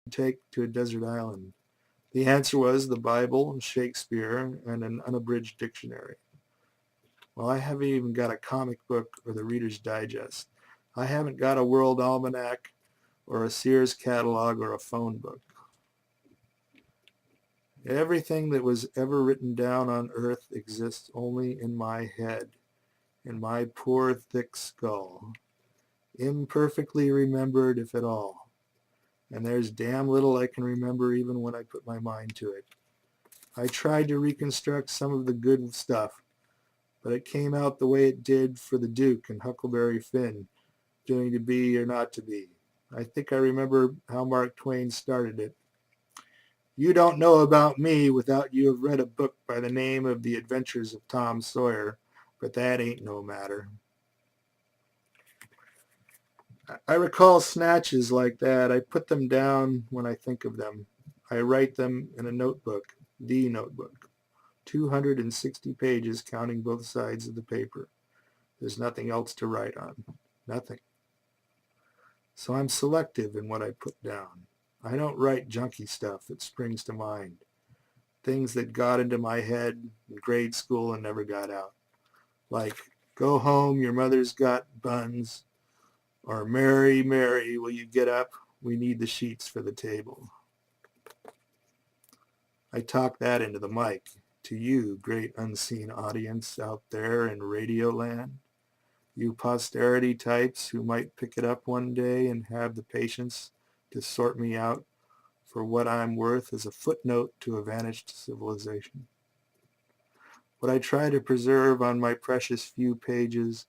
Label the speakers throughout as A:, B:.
A: take to a desert island? The answer was the Bible, Shakespeare, and an unabridged dictionary. Well, I haven't even got a comic book or the Reader's Digest. I haven't got a World Almanac or a Sears catalog or a phone book. Everything that was ever written down on earth exists only in my head, in my poor thick skull, imperfectly remembered if at all. And there's damn little I can remember even when I put my mind to it. I tried to reconstruct some of the good stuff, but it came out the way it did for the Duke and Huckleberry Finn, doing to be or not to be. I think I remember how Mark Twain started it. You don't know about me without you have read a book by the name of The Adventures of Tom Sawyer, but that ain't no matter. I recall snatches like that. I put them down when I think of them. I write them in a notebook, the notebook, 260 pages counting both sides of the paper. There's nothing else to write on. Nothing. So I'm selective in what I put down. I don't write junky stuff that springs to mind. Things that got into my head in grade school and never got out. Like, go home, your mother's got buns. Or, Mary, Mary, will you get up? We need the sheets for the table. I talk that into the mic to you, great unseen audience out there in Radio Land. You posterity types who might pick it up one day and have the patience to sort me out for what I'm worth as a footnote to a vanished civilization. What I try to preserve on my precious few pages,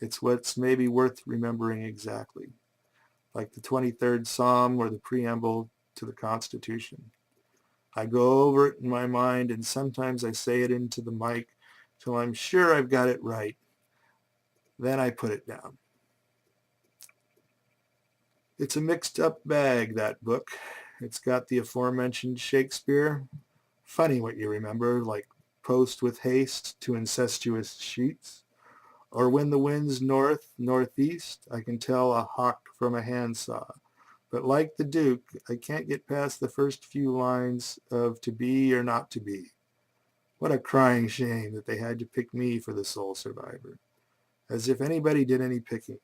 A: it's what's maybe worth remembering exactly, like the 23rd Psalm or the preamble to the Constitution. I go over it in my mind and sometimes I say it into the mic till I'm sure I've got it right. Then I put it down. It's a mixed up bag, that book. It's got the aforementioned Shakespeare. Funny what you remember, like post with haste to incestuous sheets. Or when the wind's north, northeast, I can tell a hawk from a handsaw. But like the Duke, I can't get past the first few lines of to be or not to be. What a crying shame that they had to pick me for the sole survivor. As if anybody did any picking.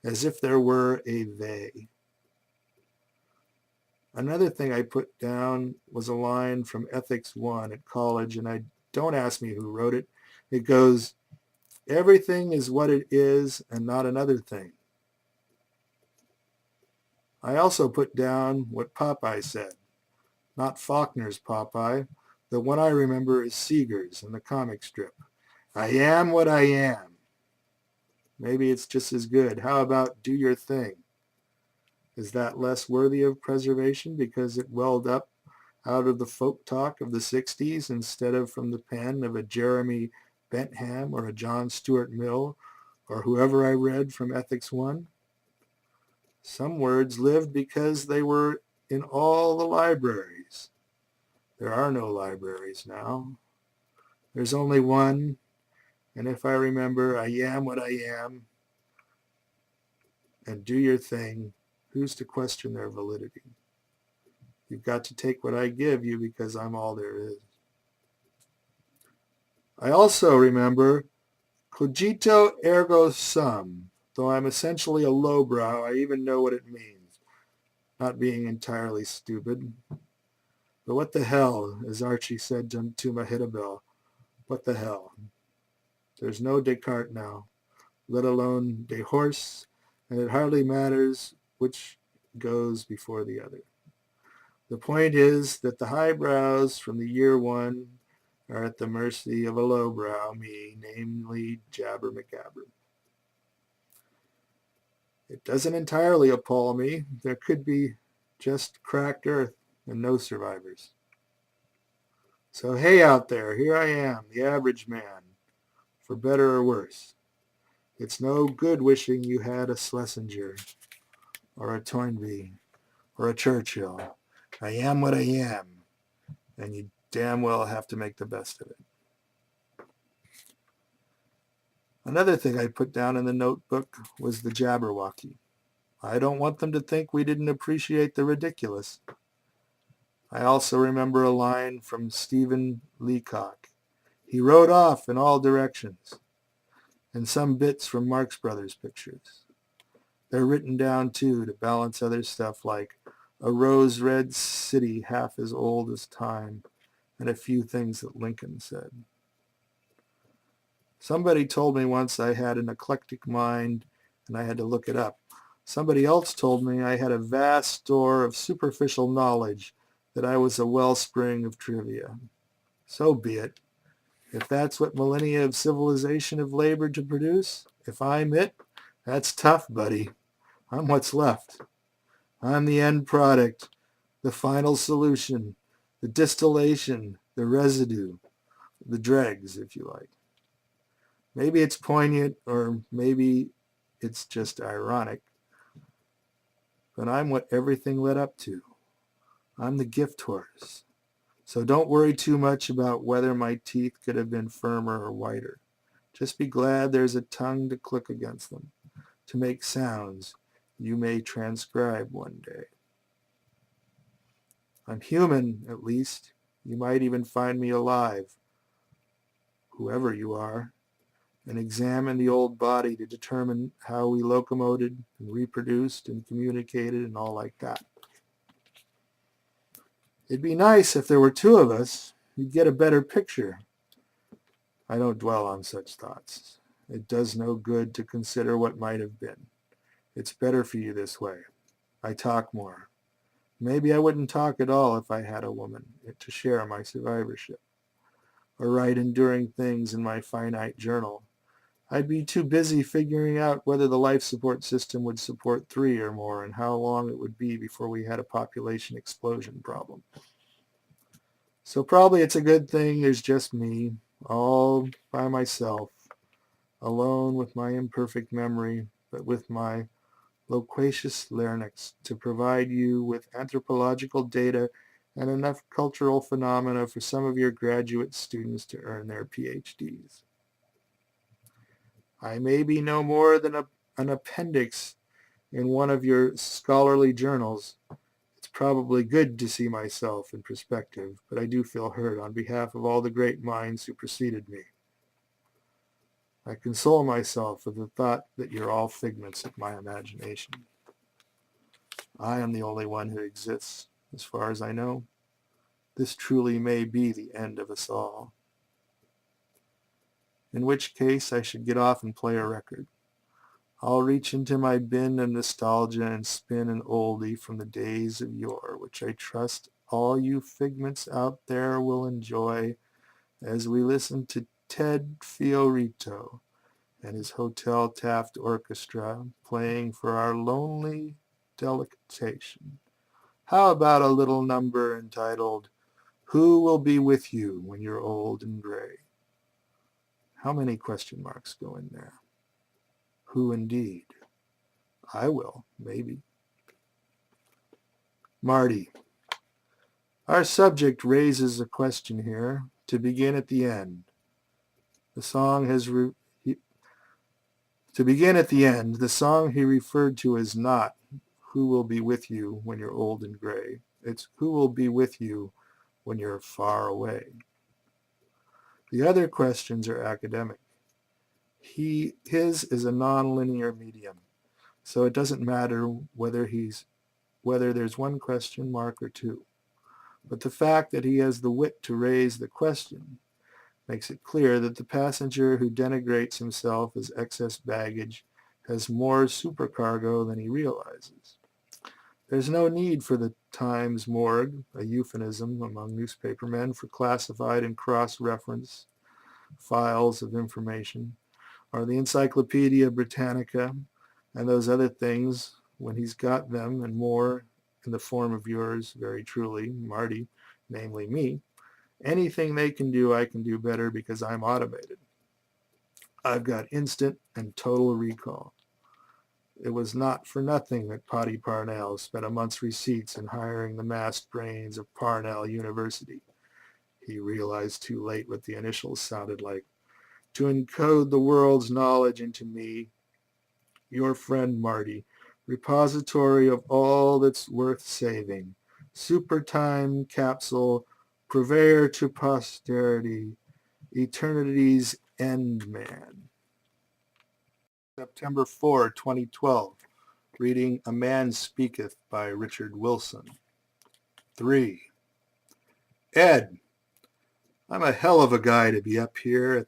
A: As if there were a they. Another thing I put down was a line from Ethics 1 at college, and don't ask me who wrote it. It goes, everything is what it is and not another thing. I also put down what Popeye said. Not Faulkner's Popeye. The one I remember is Seeger's in the comic strip. I am what I am. Maybe it's just as good. How about do your thing? Is that less worthy of preservation because it welled up out of the folk talk of the 60s instead of from the pen of a Jeremy Bentham or a John Stuart Mill or whoever I read from Ethics 1? Some words lived because they were in all the libraries. There are no libraries now. There's only one, and if I remember, I am what I am, and do your thing, who's to question their validity? You've got to take what I give you because I'm all there is. I also remember cogito ergo sum. Though I'm essentially a lowbrow, I even know what it means. Not being entirely stupid. But what the hell, as Archie said to Mehitabel, what the hell? There's no Descartes now, let alone Deshorse, and it hardly matters which goes before the other. The point is that the highbrows from the year one are at the mercy of a lowbrow, me, namely Jabber McGabber. It doesn't entirely appall me. There could be just cracked earth and no survivors. So hey out there, here I am, the average man, for better or worse. It's no good wishing you had a Schlesinger or a Toynbee or a Churchill. I am what I am, and you damn well have to make the best of it. Another thing I put down in the notebook was the Jabberwocky. I don't want them to think we didn't appreciate the ridiculous. I also remember a line from Stephen Leacock. He rode off in all directions, and some bits from Marx Brothers pictures. They're written down, too, to balance other stuff like a rose-red city half as old as time, and a few things that Lincoln said. Somebody told me once I had an eclectic mind, and I had to look it up. Somebody else told me I had a vast store of superficial knowledge, that I was a wellspring of trivia. So be it. If that's what millennia of civilization have labored to produce, if I'm it, that's tough, buddy. I'm what's left. I'm the end product, the final solution, the distillation, the residue, the dregs, if you like. Maybe it's poignant, or maybe it's just ironic, but I'm what everything led up to. I'm the gift horse. So don't worry too much about whether my teeth could have been firmer or whiter. Just be glad there's a tongue to click against them, to make sounds you may transcribe one day. I'm human, at least. You might even find me alive, whoever you are, and examine the old body to determine how we locomoted and reproduced and communicated and all like that. It'd be nice if there were two of us. You'd get a better picture. I don't dwell on such thoughts. It does no good to consider what might have been. It's better for you this way. I talk more. Maybe I wouldn't talk at all if I had a woman to share my survivorship, or write enduring things in my finite journal. I'd be too busy figuring out whether the life support system would support 3 or more and how long it would be before we had a population explosion problem. So probably it's a good thing there's just me, all by myself, alone with my imperfect memory, but with my loquacious larynx to provide you with anthropological data and enough cultural phenomena for some of your graduate students to earn their PhDs. I may be no more than an appendix in one of your scholarly journals. It's probably good to see myself in perspective, but I do feel hurt on behalf of all the great minds who preceded me. I console myself with the thought that you're all figments of my imagination. I am the only one who exists, as far as I know. This truly may be the end of us all. In which case I should get off and play a record. I'll reach into my bin of nostalgia and spin an oldie from the days of yore, which I trust all you figments out there will enjoy as we listen to Ted Fiorito and his Hotel Taft Orchestra playing for our lonely delectation. How about a little number entitled, Who Will Be With You When You're Old and Gray? How many question marks go in there? Who indeed? I will, maybe. Marty. Our subject raises a question here, to begin at the end. The song the song he referred to is not Who Will Be With You When You're Old and Gray. It's Who Will Be With You When You're Far Away. The other questions are academic. His is a nonlinear medium, so it doesn't matter whether there's one question mark or two. But the fact that he has the wit to raise the question makes it clear that the passenger who denigrates himself as excess baggage has more supercargo than he realizes. There's no need for the Times morgue, a euphemism among newspapermen for classified and cross-reference files of information, or the Encyclopedia Britannica and those other things when he's got them and more in the form of yours very truly, Marty, namely me. Anything they can do, I can do better because I'm automated. I've got instant and total recall. It was not for nothing that Potty Parnell spent a month's receipts in hiring the masked brains of Parnell University. He realized too late what the initials sounded like. To encode the world's knowledge into me, your friend Marty, repository of all that's worth saving, super time capsule, purveyor to posterity, eternity's end man. September 4, 2012. Reading A Man Spekith by Richard Wilson. 3. Ed, I'm a hell of a guy to be up here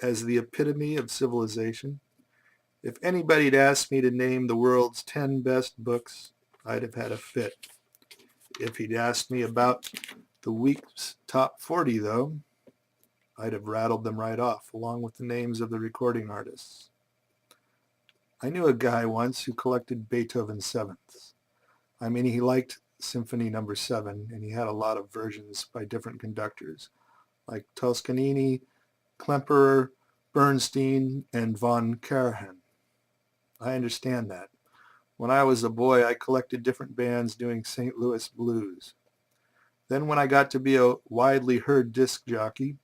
A: as the epitome of civilization. If anybody'd asked me to name the world's 10 best books, I'd have had a fit. If he'd asked me about the week's top 40, though, I'd have rattled them right off, along with the names of the recording artists. I knew a guy once who collected Beethoven sevenths. I mean, he liked Symphony No. 7, and he had a lot of versions by different conductors, like Toscanini, Klemperer, Bernstein, and von Karajan. I understand that. When I was a boy, I collected different bands doing St. Louis blues. Then when I got to be a widely heard disc jockey,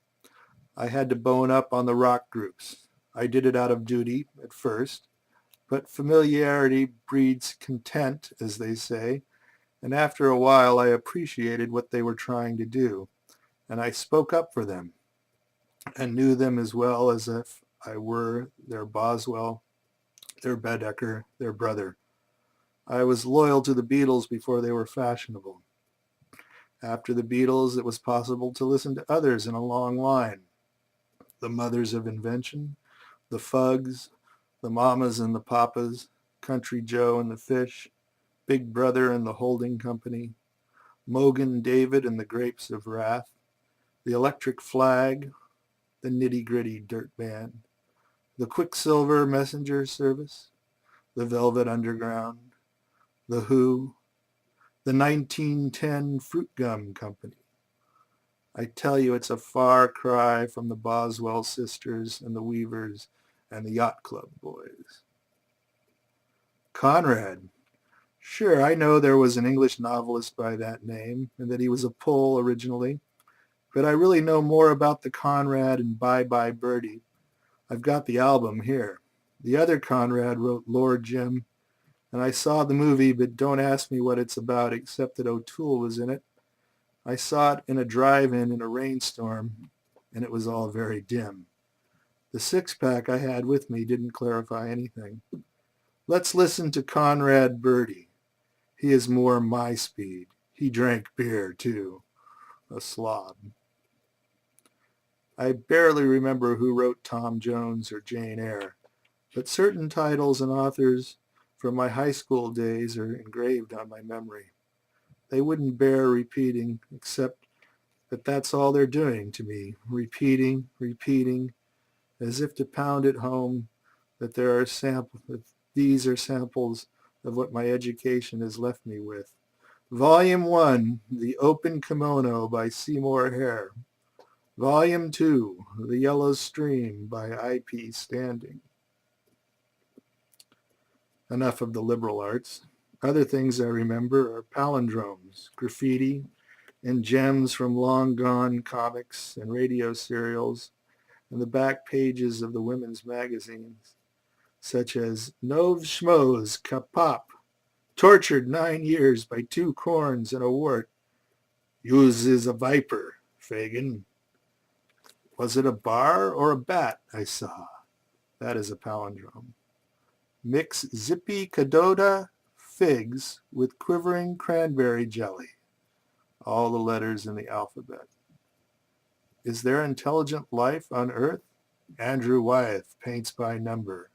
A: I had to bone up on the rock groups. I did it out of duty at first, but familiarity breeds contempt, as they say, and after a while I appreciated what they were trying to do, and I spoke up for them and knew them as well as if I were their Boswell, their Baedeker, their brother. I was loyal to the Beatles before they were fashionable. After the Beatles, it was possible to listen to others in a long line. The mothers of invention, the Fugs, the Mamas and the Papas, Country Joe and the Fish, Big Brother and the Holding Company, Mogan David and the Grapes of Wrath, the Electric Flag, the Nitty Gritty Dirt Band, the Quicksilver Messenger Service, the Velvet Underground, the Who, the 1910 Fruit Gum Company. I tell you, it's a far cry from the Boswell sisters and the Weavers and the Yacht Club boys. Conrad. Sure, I know there was an English novelist by that name and that he was a Pole originally, but I really know more about the Conrad and Bye Bye Birdie. I've got the album here. The other Conrad wrote Lord Jim, and I saw the movie, but don't ask me what it's about except that O'Toole was in it. I saw it in a drive-in in a rainstorm, and it was all very dim. The six-pack I had with me didn't clarify anything. Let's listen to Conrad Birdie. He is more my speed. He drank beer, too. A slob. I barely remember who wrote Tom Jones or Jane Eyre, but certain titles and authors from my high school days are engraved on my memory. They wouldn't bear repeating, except that that's all they're doing to me, repeating, as if to pound it home that that these are samples of what my education has left me with. Volume 1, The Open Kimono by Seymour Hare. Volume 2, The Yellow Stream by I.P. Standing. Enough of the liberal arts. Other things I remember are palindromes, graffiti, and gems from long-gone comics and radio serials and the back pages of the women's magazines, such as Nov Schmoes Kapop, tortured 9 years by 2 corns and a wart. Uses a viper, Fagin. Was it a bar or a bat I saw? That is a palindrome. Mix zippy cadota figs with quivering cranberry jelly. All the letters in the alphabet. Is there intelligent life on Earth? Andrew Wyeth paints by number.